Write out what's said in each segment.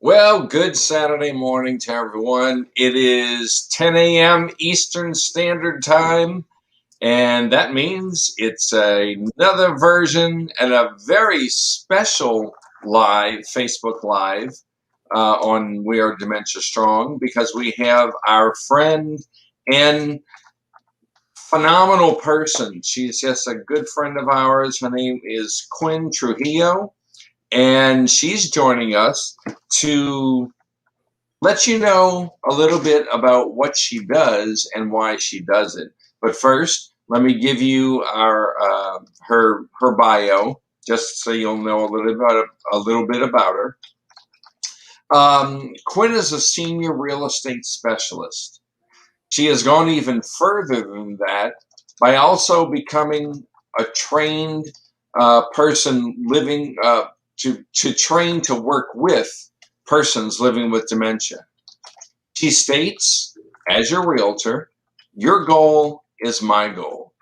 Well, good Saturday morning to everyone. It is 10 a.m. Eastern Standard Time, and that means it's another version and a very special live Facebook Live on We Are Dementia Strong because we have our friend and phenomenal person. She's just a good friend of ours. Her name is Quinn Trujillo, and she's joining us to let you know a little bit about what she does and why she does it. But first, let me give you our her bio, just so you'll know a little bit about her. Quinn is a senior real estate specialist. She has gone even further than that by also becoming a trained person living to train to work with persons living with dementia. She states, as your realtor, your goal is my goal.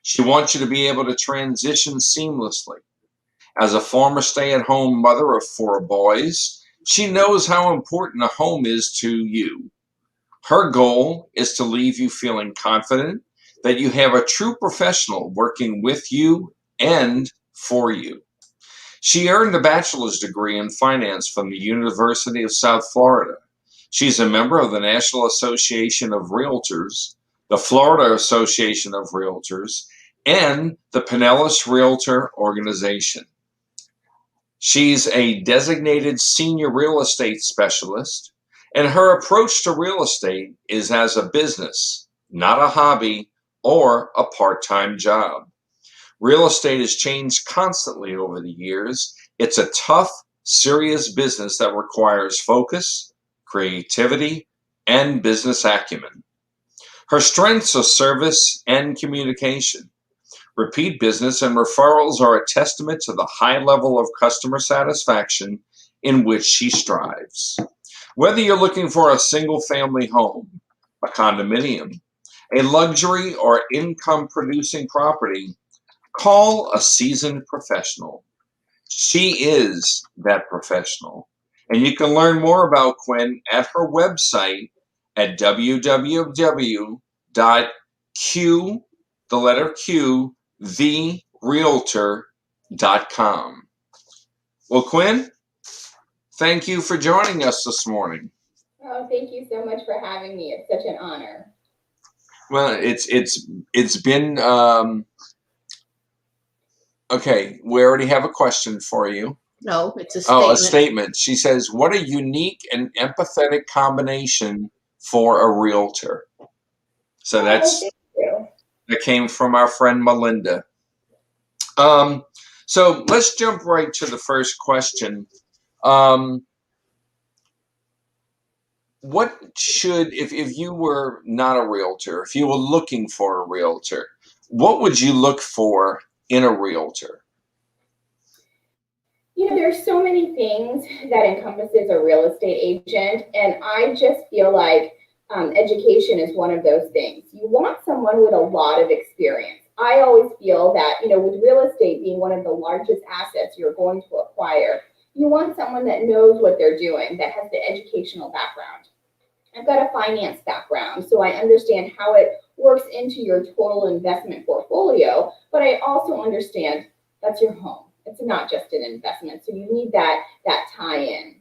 She wants you to be able to transition seamlessly. As a former stay-at-home mother of 4 boys, she knows how important a home is to you. Her goal is to leave you feeling confident that you have a true professional working with you and for you. She earned a bachelor's degree in finance from the University of South Florida. She's a member of the National Association of Realtors, the Florida Association of Realtors, and the Pinellas Realtor Organization. She's a designated senior real estate specialist, and her approach to real estate is as a business, not a hobby or a part-time job. Real estate has changed constantly over the years. It's a tough, serious business that requires focus, creativity, and business acumen. Her strengths are service and communication. Repeat business and referrals are a testament to the high level of customer satisfaction in which she strives. Whether you're looking for a single-family home, a condominium, a luxury or income-producing property, call a seasoned professional. She is that professional. And you can learn more about Quinn at her website at www.q, the letter Q, therealtor.com. Well, Quinn, thank you for joining us this morning. Oh, thank you so much for having me. It's such an honor. Well, it's been okay. We already have a question for you. No, it's a statement. Oh, a statement. She says, "What a unique and empathetic combination for a realtor." So Thank you. that came from our friend Melinda. So let's jump right to the first question. What should, if you were not a realtor, if you were looking for a realtor, what would you look for in a realtor? You know, there's so many things that encompasses a real estate agent, and I just feel like education is one of those things. You want someone with a lot of experience. I always feel that, you know, with real estate being one of the largest assets you're going to acquire, you want someone that knows what they're doing, that has the educational background. I've got a finance background, so I understand how it works into your total investment portfolio, but I also understand that's your home. It's not just an investment, so you need that tie-in.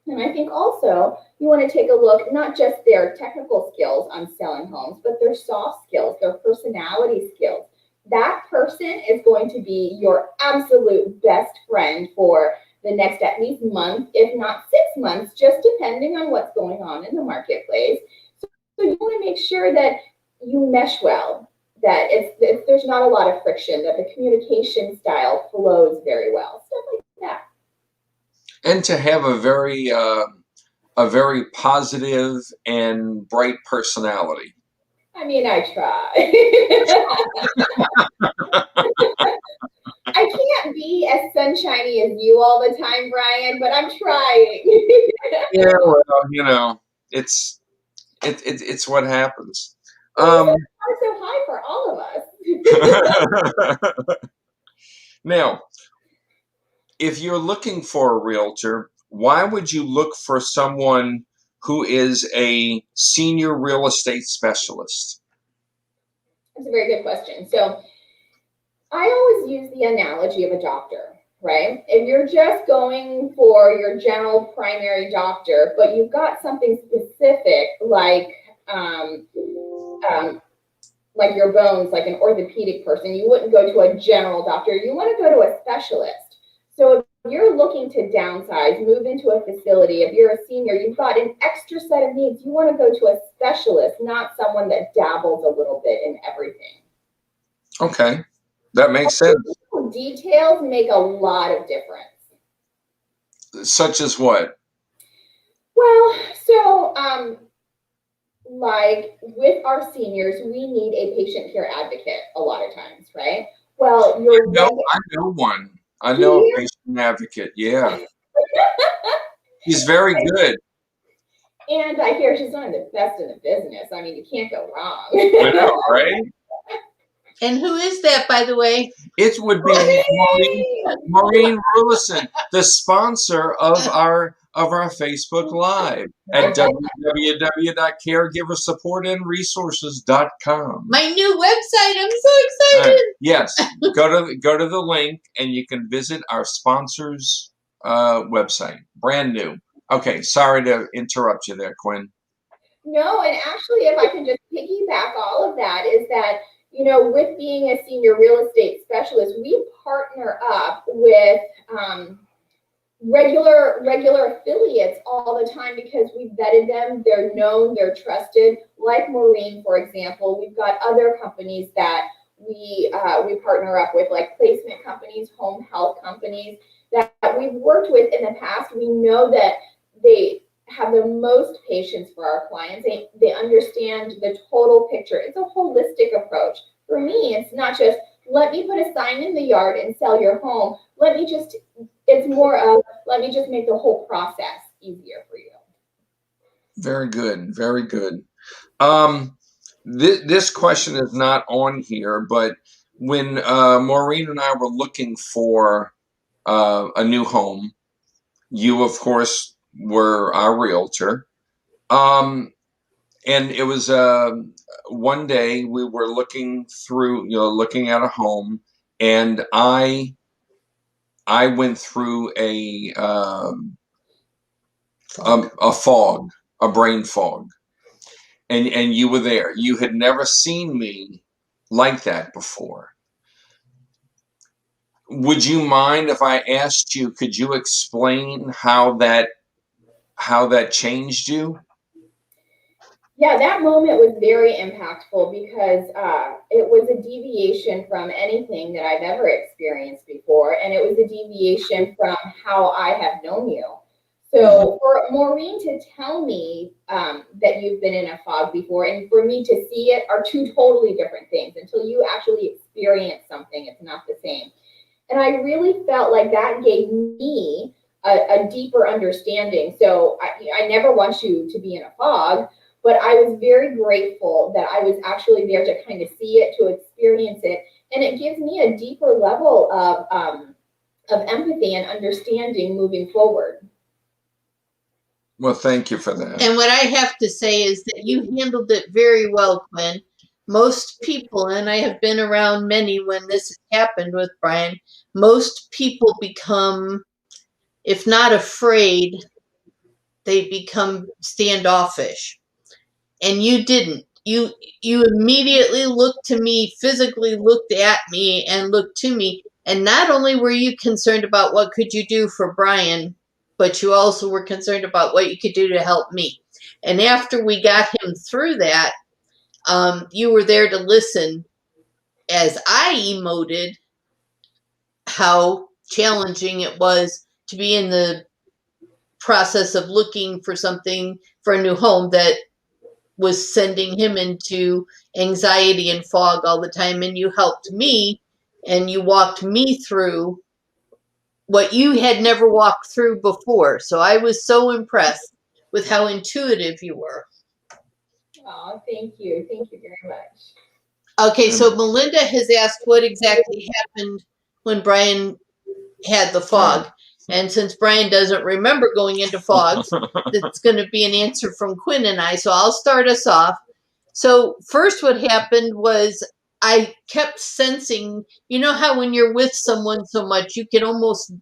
And I think also you want to take a look, not just their technical skills on selling homes, but their soft skills, their personality skills. That person is going to be your absolute best friend for the next at least month, if not 6 months, just depending on what's going on in the marketplace. So you want to make sure that you mesh well, that there's not a lot of friction, that the communication style flows very well, stuff like that. And to have a very positive and bright personality. I mean, I try. I can't be as sunshiny as you all the time, Brian, but I'm trying. Yeah, well, you know, it's what happens. Well, so high for all of us. Now, if you're looking for a realtor, why would you look for someone who is a senior real estate specialist? That's a very good question. So I always use the analogy of a doctor, right? If you're just going for your general primary doctor, but you've got something specific um, um, like your bones, like an orthopedic person, you wouldn't go to a general doctor. You want to go to a specialist. So if you're looking to downsize, move into a facility, if you're a senior, you've got an extra set of needs, you want to go to a specialist, not someone that dabbles a little bit in everything. Okay, that makes sense. Details make a lot of difference. Such as what? Well, so like with our seniors, we need a patient care advocate a lot of times, right? Well, I know one. I know a patient advocate. Yeah, he's very good. And I hear she's one of the best in the business. I mean, you can't go wrong. I know, right? And who is that, by the way? It would be Maureen Rulison, the sponsor of our Facebook Live at www.caregiversupportandresources.com. My new website. I'm so excited. Yes, go to the link and you can visit our sponsors website. Brand new. Okay, sorry to interrupt you there, Quinn. No, and actually, if I can just piggyback all of that, is that, you know, with being a senior real estate specialist, we partner up with regular affiliates all the time because we've vetted them. They're known, they're trusted. Like Maureen, for example, we've got other companies that we partner up with, like placement companies, home health companies that we've worked with in the past. We know that they have the most patience for our clients. They understand the total picture. It's a holistic approach. For me, it's not just let me put a sign in the yard and sell your home. It's more of let me just make the whole process easier for you. Very good. Very good. This question is not on here, but when Maureen and I were looking for a new home, you, of course, were our realtor. And it was one day we were looking at a home, and I went through a fog, a brain fog, and you were there. You had never seen me like that before. Would you mind if I asked you? Could you explain how that changed you? Yeah, that moment was very impactful because it was a deviation from anything that I've ever experienced before, and it was a deviation from how I have known you. So for Maureen to tell me that you've been in a fog before, and for me to see it, are two totally different things. Until you actually experience something, it's not the same. And I really felt like that gave me a deeper understanding. So I never want you to be in a fog, but I was very grateful that I was actually there to kind of see it, to experience it. And it gives me a deeper level of empathy and understanding moving forward. Well, thank you for that. And what I have to say is that you handled it very well, Quinn. Most people, and I have been around many when this has happened with Brian, most people become, if not afraid, they become standoffish. And you didn't. You immediately looked to me, physically looked at me and looked to me. And not only were you concerned about what could you do for Brian, but you also were concerned about what you could do to help me. And after we got him through that, you were there to listen as I emoted how challenging it was to be in the process of looking for something for a new home that was sending him into anxiety and fog all the time. And you helped me and you walked me through what you had never walked through before. So I was so impressed with how intuitive you were. Oh, thank you. Thank you very much. Okay, so Melinda has asked what exactly happened when Brian had the fog. And since Brian doesn't remember going into fogs, it's going to be an answer from Quinn and I. So I'll start us off. So first what happened was I kept sensing, you know how when you're with someone so much, you can almost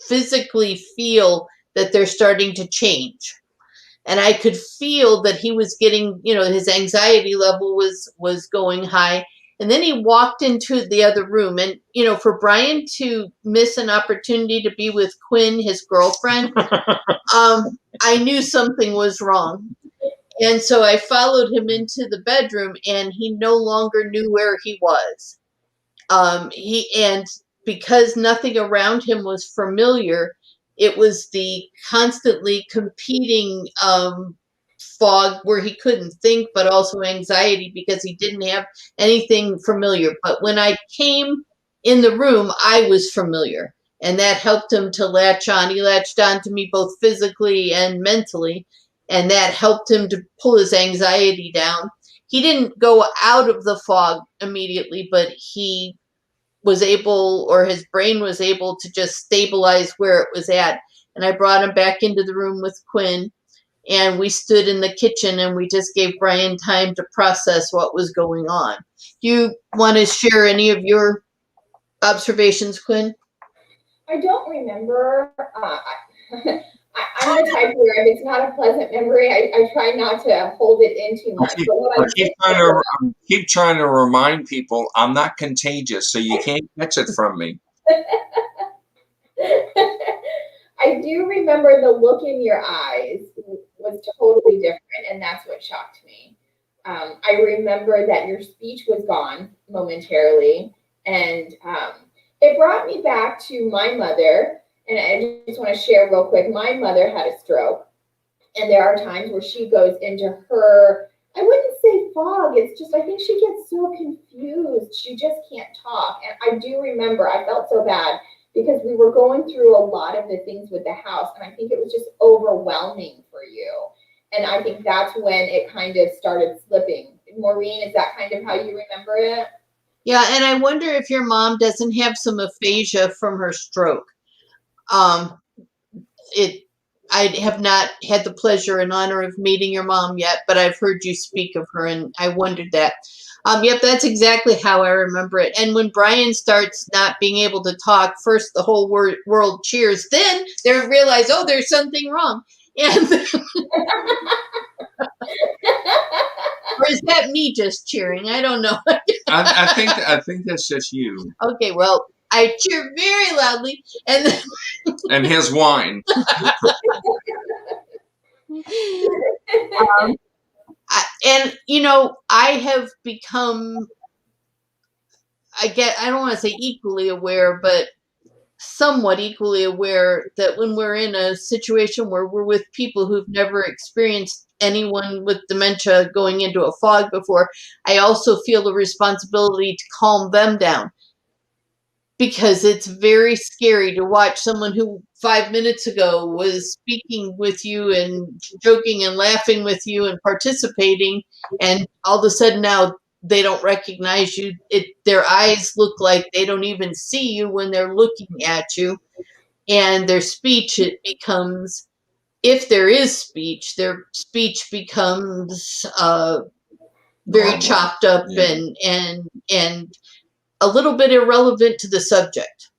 physically feel that they're starting to change. And I could feel that he was getting, his anxiety level was going high. And then he walked into the other room, and for Brian to miss an opportunity to be with Quinn, his girlfriend, I knew something was wrong. And so I followed him into the bedroom, and he no longer knew where he was. And because nothing around him was familiar, it was the constantly competing fog where he couldn't think, but also anxiety because he didn't have anything familiar. But when I came in the room, I was familiar, and that helped him to latch on. He latched on to me both physically and mentally, and that helped him to pull his anxiety down. He didn't go out of the fog immediately, but he was able, or his brain was able to just stabilize where it was at. And I brought him back into the room with Quinn, and we stood in the kitchen and we just gave Brian time to process what was going on. Do you want to share any of your observations, Quinn? I don't remember. I'm the type where if it's not a pleasant memory, I try not to hold it in too much. I keep trying to remind people I'm not contagious, so you can't catch it from me. I do remember the look in your eyes was totally different, and that's what shocked me. I remember that your speech was gone momentarily, and it brought me back to my mother. And I just want to share real quick, my mother had a stroke, and there are times where she goes into her, I wouldn't say fog, it's just I think she gets so confused, she just can't talk. And I do remember, I felt so bad because we were going through a lot of the things with the house, and I think it was just overwhelming for you. And I think that's when it kind of started slipping. Maureen, is that kind of how you remember it? Yeah, and I wonder if your mom doesn't have some aphasia from her stroke. I have not had the pleasure and honor of meeting your mom yet, but I've heard you speak of her, and I wondered that. Yep, that's exactly how I remember it. And when Brian starts not being able to talk, first the whole world cheers, then they realize, oh, there's something wrong. And or is that me just cheering? I don't know. I think that's just you. Okay, well, I cheer very loudly, and then and his wine. I have become, I don't want to say equally aware, but somewhat equally aware that when we're in a situation where we're with people who've never experienced anyone with dementia going into a fog before, I also feel a responsibility to calm them down. Because it's very scary to watch someone who 5 minutes ago was speaking with you and joking and laughing with you and participating, and all of a sudden now they don't recognize you. Their eyes look like they don't even see you when they're looking at you, and their speech, it becomes, if there is speech, their speech becomes very chopped up, Yeah. and a little bit irrelevant to the subject.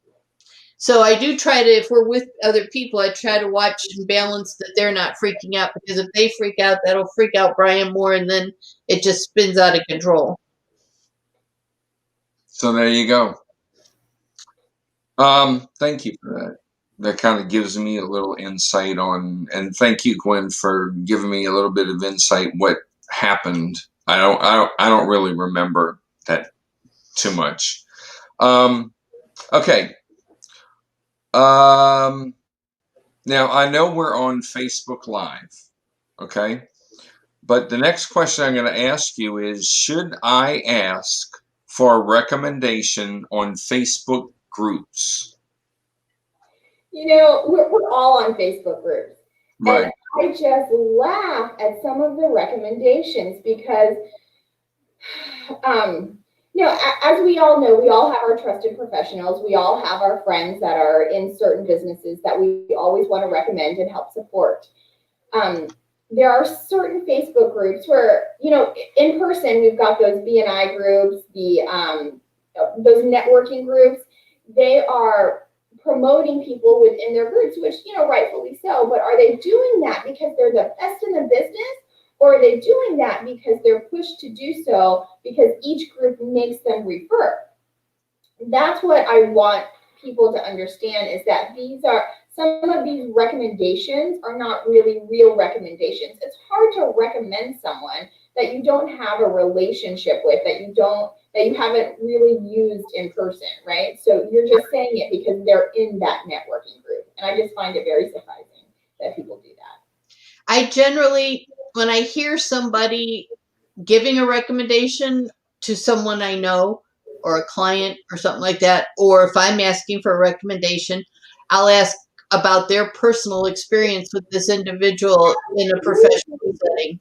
So I do try to, if we're with other people, I try to watch and balance that they're not freaking out, because if they freak out, that'll freak out Brian more, and then it just spins out of control. So there you go. Thank you for that. That kind of gives me a little insight on, and thank you, Gwen, for giving me a little bit of insight what happened. I don't really remember that too much. Okay. Now I know we're on Facebook Live, okay? But the next question I'm going to ask you is, should I ask for a recommendation on Facebook groups? We're all on Facebook groups. Right. And I just laugh at some of the recommendations because, As we all know, we all have our trusted professionals. We all have our friends that are in certain businesses that we always want to recommend and help support. Um, there are certain Facebook groups where, in person, we've got those BNI groups, those networking groups. They are promoting people within their groups, which, rightfully so. But are they doing that because they're the best in the business? Or are they doing that because they're pushed to do so because each group makes them refer? That's what I want people to understand, is that some of these recommendations are not really real recommendations. It's hard to recommend someone that you don't have a relationship with, that you haven't really used in person, right? So you're just saying it because they're in that networking group. And I just find it very surprising that people do that. I generally, when I hear somebody giving a recommendation to someone I know or a client or something like that, or if I'm asking for a recommendation, I'll ask about their personal experience with this individual in a professional setting.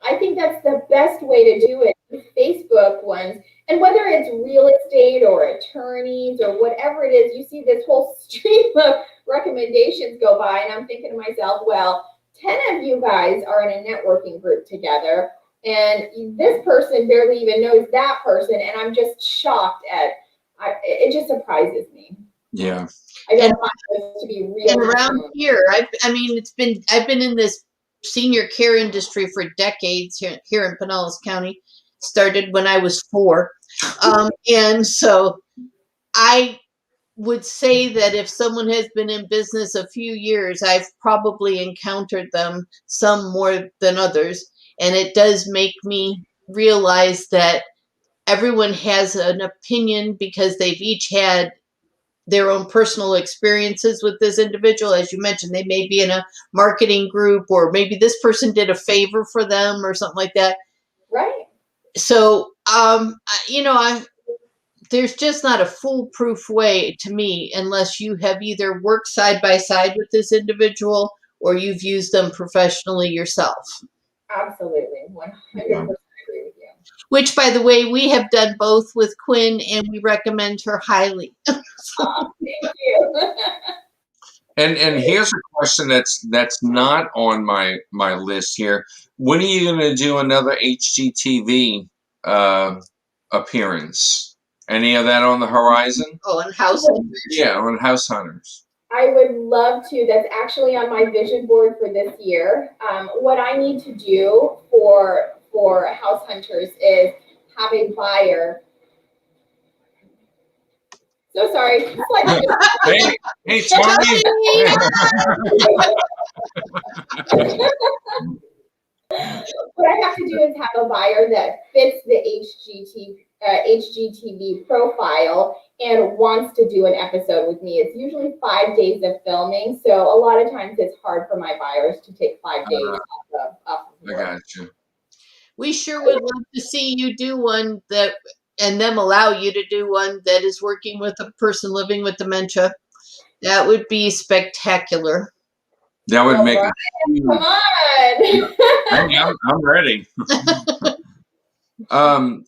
I think that's the best way to do it. Facebook ones, and whether it's real estate or attorneys or whatever it is, you see this whole stream of recommendations go by, and I'm thinking to myself, well, 10 of you guys are in a networking group together, and this person barely even knows that person, and I'm just shocked it just surprises me. Yeah. I don't find this to be real. And around here, I've been in this senior care industry for decades here in Pinellas County. Started when I was 4. And so I would say that if someone has been in business a few years, I've probably encountered them, some more than others. And it does make me realize that everyone has an opinion because they've each had their own personal experiences with this individual. As you mentioned, they may be in a marketing group, or maybe this person did a favor for them or something like that. Right. So, there's just not a foolproof way to me unless you have either worked side by side with this individual or you've used them professionally yourself. Absolutely. 100% agree with you. Which, by the way, we have done both with Quinn, and we recommend her highly. Thank you. And here's a question that's not on my list here. When are you going to do another HGTV appearance? Any of that on the horizon? Oh, and House Hunters. Yeah, on House Hunters. I would love to. That's actually on my vision board for this year. What I need to do for House Hunters is have a buyer. So sorry. Hey, Tony. What I have to do is have a buyer that fits the HGTV profile and wants to do an episode with me. It's usually 5 days of filming, so a lot of times it's hard for my buyers to take 5 days off of work. I got you. We sure would love to see you do one and them allow you to do one that is working with a person living with dementia. That would be spectacular. That would make it. Come on. I'm ready.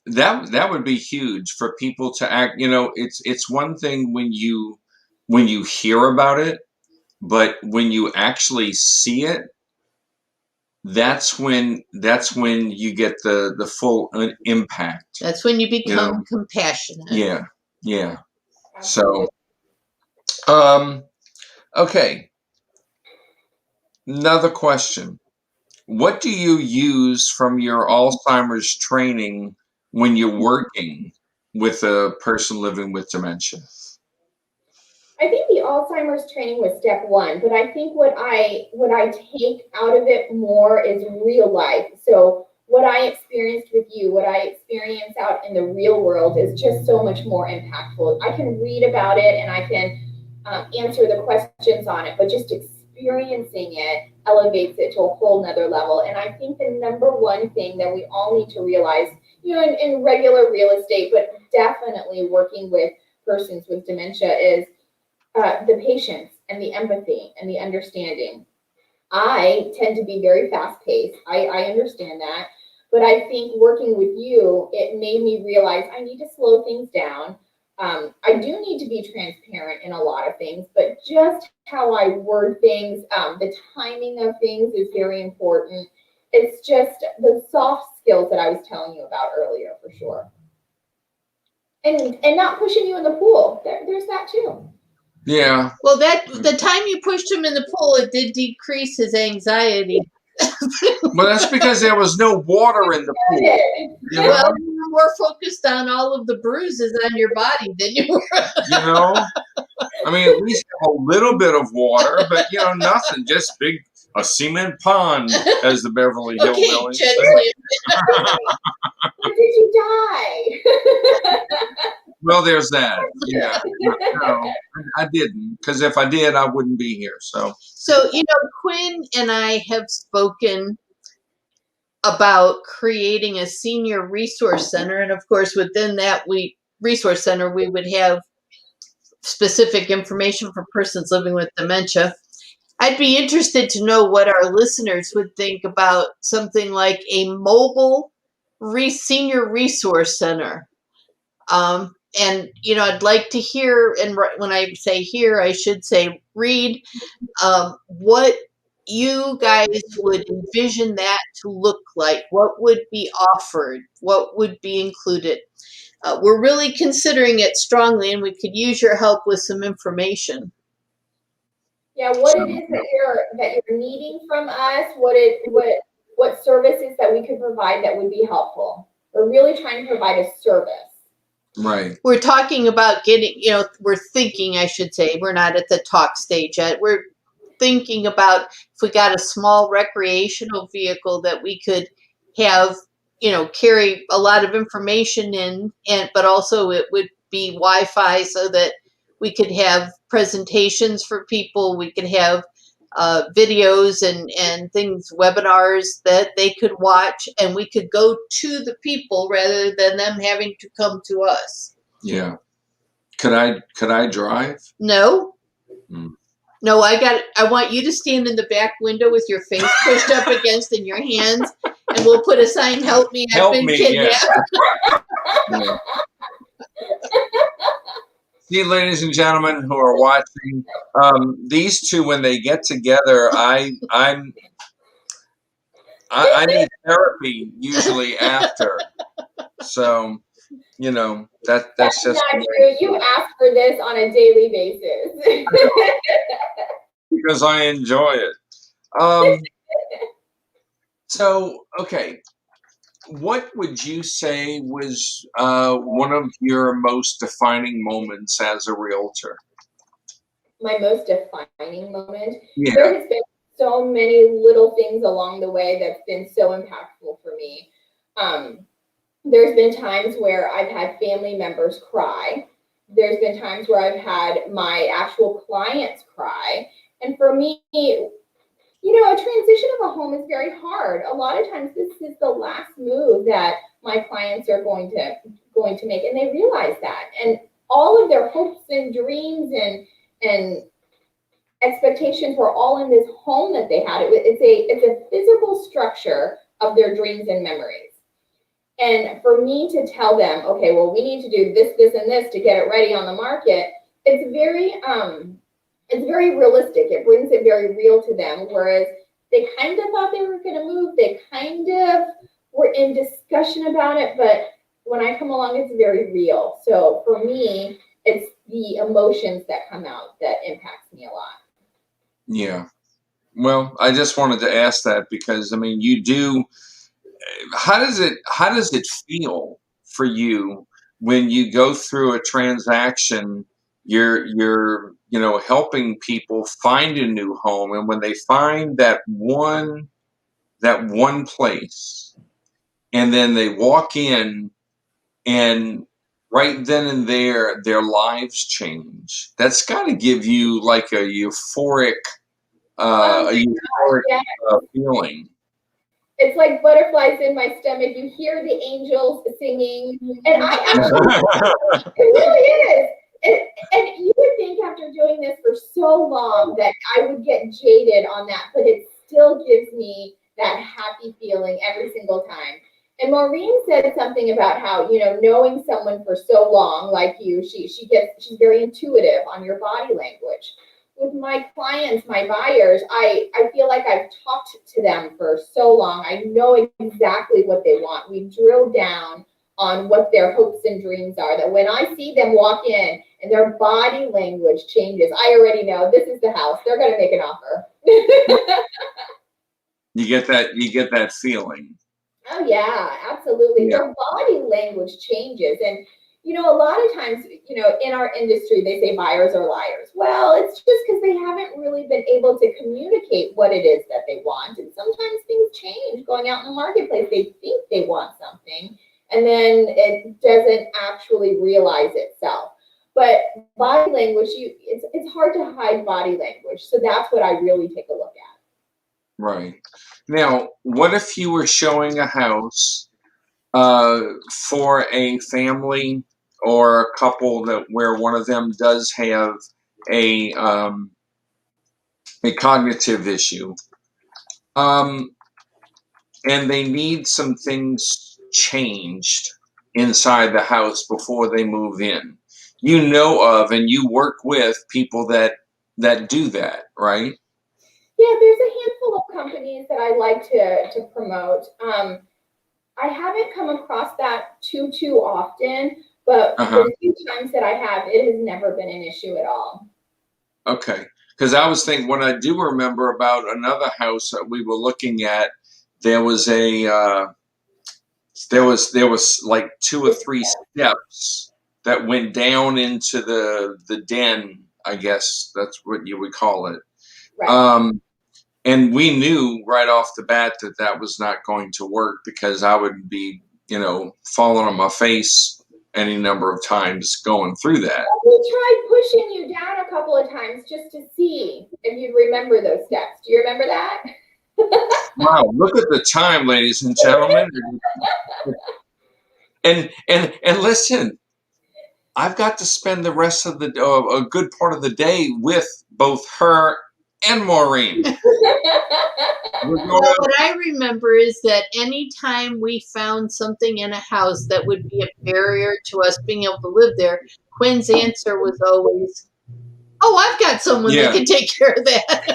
That would be huge for people to act. It's one thing when you hear about it, but when you actually see it, that's when you get the full impact. That's when you become compassionate. Yeah. So, okay. Another question. What do you use from your Alzheimer's training when you're working with a person living with dementia? I think the Alzheimer's training was step 1, but I think what I take out of it more is real life. So what I experienced with you, what I experience out in the real world is just so much more impactful. I can read about it and I can answer the questions on it, but just experiencing it elevates it to a whole nother level. And I think the number one thing that we all need to realize, in regular real estate, but definitely working with persons with dementia, is the patience and the empathy and the understanding. I tend to be very fast paced. I understand that. But I think working with you, it made me realize I need to slow things down. I do need to be transparent in a lot of things, but just how I word things, the timing of things is very important. It's just the soft skills that I was telling you about earlier, for sure. And not pushing you in the pool. There's that too. Yeah. Well, that the time you pushed him in the pool, it did decrease his anxiety. Well, that's because there was no water in the pool. You know? Well, you were more focused on all of the bruises on your body than you were. You know, I mean, at least a little bit of water, but nothing. Just a cement pond, as the Beverly Hillbillies say. Or did you die? Well, there's that. Yeah, no, I didn't, because if I did, I wouldn't be here. So Quinn and I have spoken about creating a senior resource center, and of course, within that resource center, we would have specific information for persons living with dementia. I'd be interested to know what our listeners would think about something like a mobile senior resource center. And I'd like to hear, and when I say hear, I should say read, what you guys would envision that to look like. What would be offered? What would be included? We're really considering it strongly, and we could use your help with some information. Yeah, what it is that you're needing from us, what services that we could provide that would be helpful. We're really trying to provide a service. right. We're talking about we're thinking, I should say, we're not at the talk stage yet. We're thinking about if we got a small recreational vehicle that we could have, carry a lot of information in, but also it would be Wi-Fi so that we could have presentations for people. We could have videos and things, webinars that they could watch, and we could go to the people rather than them having to come to us. Yeah. Could I drive? No. Mm. No, I want you to stand in the back window with your face pushed up against in your hands, and we'll put a sign, "Help me, I've been kidnapped." Yeah. See, ladies and gentlemen who are watching, these two, when they get together, I need therapy usually after. So, that's just not true. You ask for this on a daily basis. because I enjoy it. So, okay. What would you say was one of your most defining moments as a realtor? My most defining moment? Yeah. There has been so many little things along the way that's been so impactful for me. There's been times where I've had family members cry. There's been times where I've had my actual clients cry. And for me, a transition of a home is very hard. A lot of times this is the last move that my clients are going to make, and they realize that. And all of their hopes and dreams and expectations were all in this home that they had. It's a physical structure of their dreams and memories. And for me to tell them, okay, well, we need to do this, this, and this to get it ready on the market, it's very realistic. It brings it very real to them. Whereas they kind of thought they were going to move. They kind of were in discussion about it. But when I come along, it's very real. So for me, it's the emotions that come out that impacts me a lot. Yeah. Well, I just wanted to ask that because, you do. How does it feel for you when you go through a transaction? You're helping people find a new home, and when they find that one place, and then they walk in, and right then and there their lives change. That's got to give you like a euphoric feeling. It's like butterflies in my stomach. You hear the angels singing, and I actually, it really is. And you would think after doing this for so long that I would get jaded on that, but it still gives me that happy feeling every single time. And Maureen said something about how, knowing someone for so long, like you, she's very intuitive on your body language. With my clients, my buyers, I feel like I've talked to them for so long. I know exactly what they want. We drill down on what their hopes and dreams are, that when I see them walk in and their body language changes, I already know this is the house. They're going to make an offer. You get that feeling. Oh yeah, absolutely. Yeah. Their body language changes. And a lot of times, in our industry, they say buyers are liars. Well, it's just because they haven't really been able to communicate what it is that they want. And sometimes things change going out in the marketplace. They think they want something, and then it doesn't actually realize itself. But body language, it's hard to hide body language. So that's what I really take a look at. Right. Now, what if you were showing a house for a family or a couple where one of them does have a cognitive issue, and they need some things changed inside the house before they move in? You know of and you work with people that do that, right? Yeah, there's a handful of companies that I like to promote. I haven't come across that too often, but the few times that I have, it has never been an issue at all. Okay, because I was thinking, what I do remember about another house that we were looking at, there was like 2 or 3 steps that went down into the den. I guess that's what you would call it. Right. And we knew right off the bat that was not going to work, because I would be, falling on my face any number of times going through that. We tried pushing you down a couple of times just to see if you'd remember those steps. Do you remember that? Wow, look at the time, ladies and gentlemen. And listen, I've got to spend the rest of a good part of the day with both her and Maureen. Well, what I remember is that anytime we found something in a house that would be a barrier to us being able to live there, Quinn's answer was always, "Oh, I've got someone that can take care of that."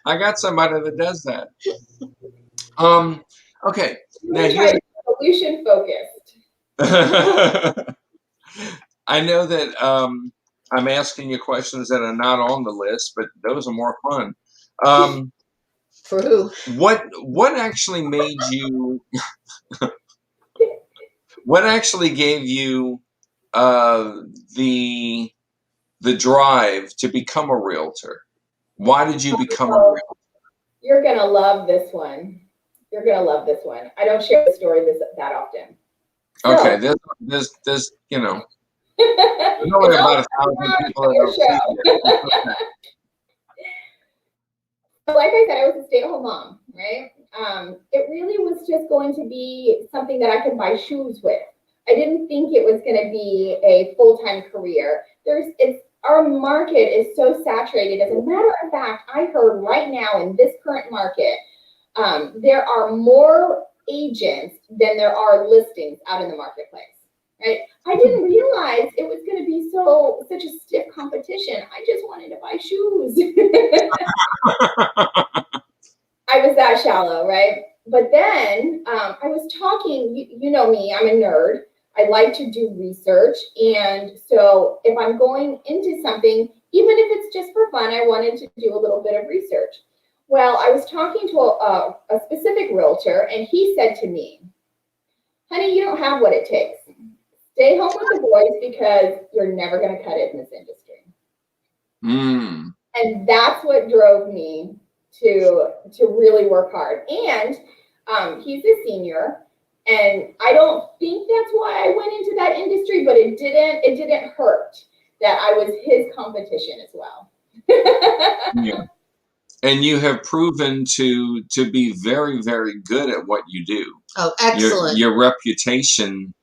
I got somebody that does that. Okay. Now you're solution focused. I know that I'm asking you questions that are not on the list, but those are more fun. For who? What actually made you? What actually gave you the drive to become a realtor? Why did you become a realtor? You're gonna love this one. You're gonna love this one. I don't share the story that often. Okay, there's only about 1,000 people in our show. Like I said, I was a stay-at-home mom, right? It really was just going to be something that I could buy shoes with. I didn't think it was going to be a full-time career. Our market is so saturated. As a matter of fact, I heard right now in this current market, there are more agents than there are listings out in the marketplace. Right? I didn't realize it was going to be such a stiff competition. I just wanted to buy shoes. I was that shallow, right? But then I was talking, you know me, I'm a nerd. I like to do research. And so if I'm going into something, even if it's just for fun, I wanted to do a little bit of research. Well, I was talking to a specific realtor, and he said to me, "Honey, you don't have what it takes. Stay home with the boys because you're never going to cut it in this industry." And that's what drove me to really work hard. And he's a senior, and I don't think that's why I went into that industry, but it didn't hurt that I was his competition as well. Yeah. And you have proven to be very, very good at what you do. Oh, excellent. Your reputation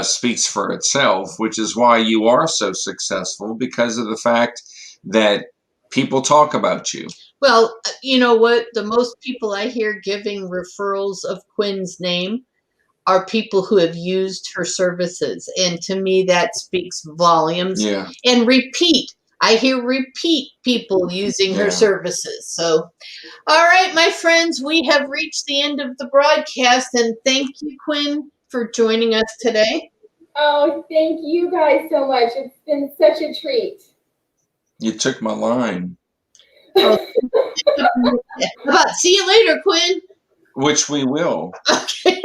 speaks for itself, which is why you are so successful, because of the fact that people talk about you. Well, you know what? The most people I hear giving referrals of Quinn's name are people who have used her services. And to me, that speaks volumes. Yeah. And repeat. I hear repeat people using her services. So, all right, my friends, we have reached the end of the broadcast. And thank you, Quinn, for joining us today. Oh, thank you guys so much. It's been such a treat. You took my line. How about see you later, Quinn? Which we will. Okay.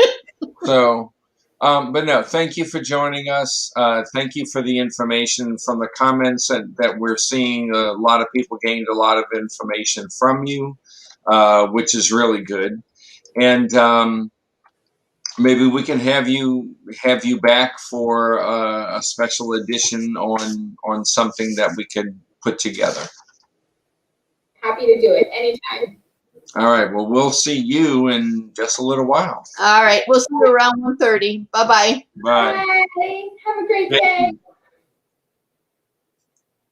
So, but no, thank you for joining us. Thank you for the information from the comments that we're seeing. A lot of people gained a lot of information from you, which is really good. And maybe we can have you back for a special edition on something that we could put together. Happy to do it anytime. All right. Well, we'll see you in just a little while. All right. We'll see you around 1:30. Bye-bye. Bye. Bye. Have a great day.